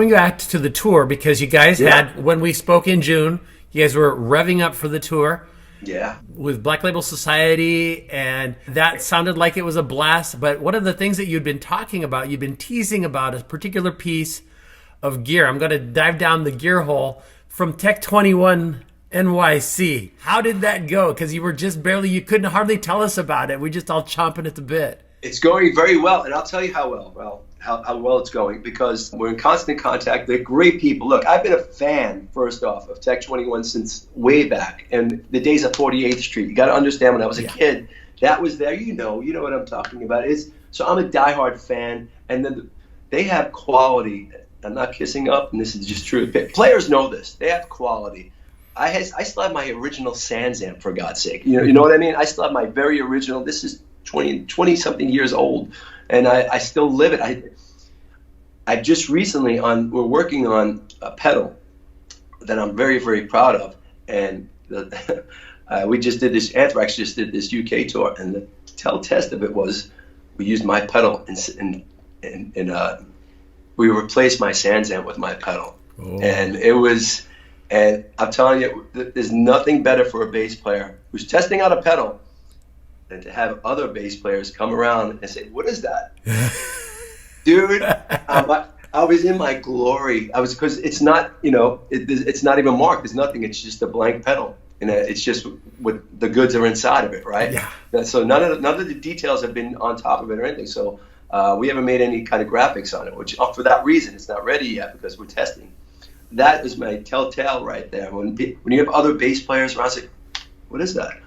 going back to the tour, because you guys had, when we spoke in June, you guys were revving up for the tour. Yeah. With Black Label Society, and that sounded like it was a blast. But one of the things that you'd been talking about, you'd been teasing about a particular piece of gear. I'm going to dive down the gear hole from Tech 21 NYC. How did that go? Because you were just barely, you couldn't hardly tell us about it. We just all chomping at the bit. It's going very well, and I'll tell you how well. Well, how well it's going, because we're in constant contact. They're great people. Look, I've been a fan, first off, of Tech 21 since way back, and the days of 48th Street. You got to understand, when I was a kid, that was there. You know what I'm talking about. So I'm a diehard fan, and then they have quality. I'm not kissing up, and this is just true. Players know this. They have quality. I still have my original Sans amp, for God's sake. You know what I mean? I still have my very original. This is 20-something years old, and I still live it. I just recently, we're working on a pedal that I'm very, very proud of, and we just did this, Anthrax just did this UK tour, and the test of it was we used my pedal, and we replaced my Sans amp with my pedal. Oh. And I'm telling you, there's nothing better for a bass player who's testing out a pedal than to have other bass players come around and say, "What is that?" Dude, I was in my glory. Because it's not, it's not even marked. There's nothing. It's just a blank pedal, and it's just what the goods are inside of it, right? Yeah. So none of the details have been on top of it or anything. So we haven't made any kind of graphics on it, which for that reason it's not ready yet, because we're testing. That is my telltale right there. When you have other bass players around, say, "What is that?"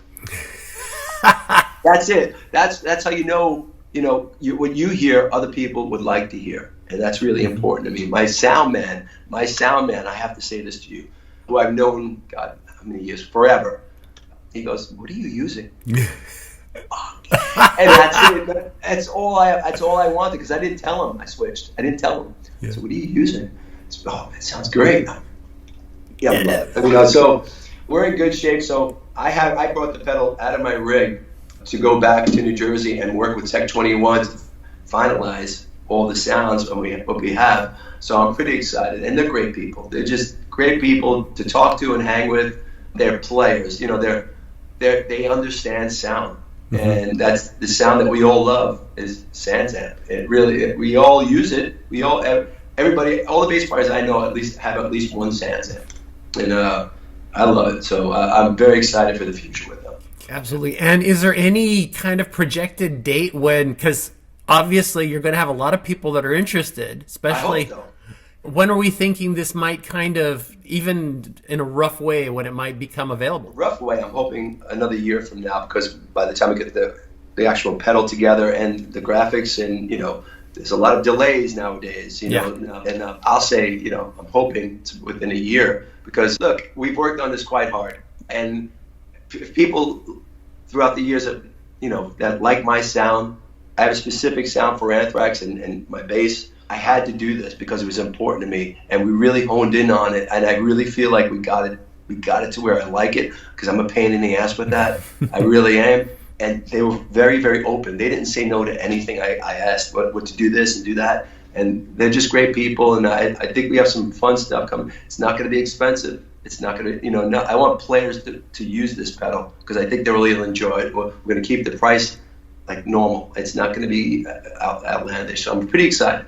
That's it. That's how you know. What you hear, other people would like to hear, and that's really important to me. My sound man, I have to say this to you, who I've known, God, how many years, forever. He goes, "What are you using?" And that's it. That's all I wanted, because I didn't tell him I switched. I didn't tell him. Yeah. So, "What are you using?" "Oh, that sounds great." Yeah, so we're in good shape. So I brought the pedal out of my rig to go back to New Jersey and work with Tech 21 to finalize all the sounds of what we have. So I'm pretty excited, and they're great people. They're just great people to talk to and hang with. They're players, they understand sound, and that's the sound that we all love is Sans amp. We all use it. Everybody, all the bass players I know have at least one Sans amp, and I love it. So I'm very excited for the future with them. Absolutely. And is there any kind of projected date because obviously you're going to have a lot of people that are interested, especially. I hope so. When are we thinking this might kind of, even in a rough way, when it might become available? Rough way, I'm hoping another year from now, because by the time we get the actual pedal together and the graphics, and there's a lot of delays nowadays, and I'll say, I'm hoping it's within a year, because look, we've worked on this quite hard, and if people throughout the years that like my sound, I have a specific sound for Anthrax and my bass. I had to do this because it was important to me, and we really honed in on it, and I really feel like we got it to where I like it, because I'm a pain in the ass with that. I really am. And they were very, very open. They didn't say no to anything I asked, what to do this and do that. And they're just great people, and I think we have some fun stuff coming. It's not going to be expensive. It's not going to, I want players to use this pedal, because I think they really will enjoy it. We're going to keep the price like normal. It's not going to be outlandish. So I'm pretty excited.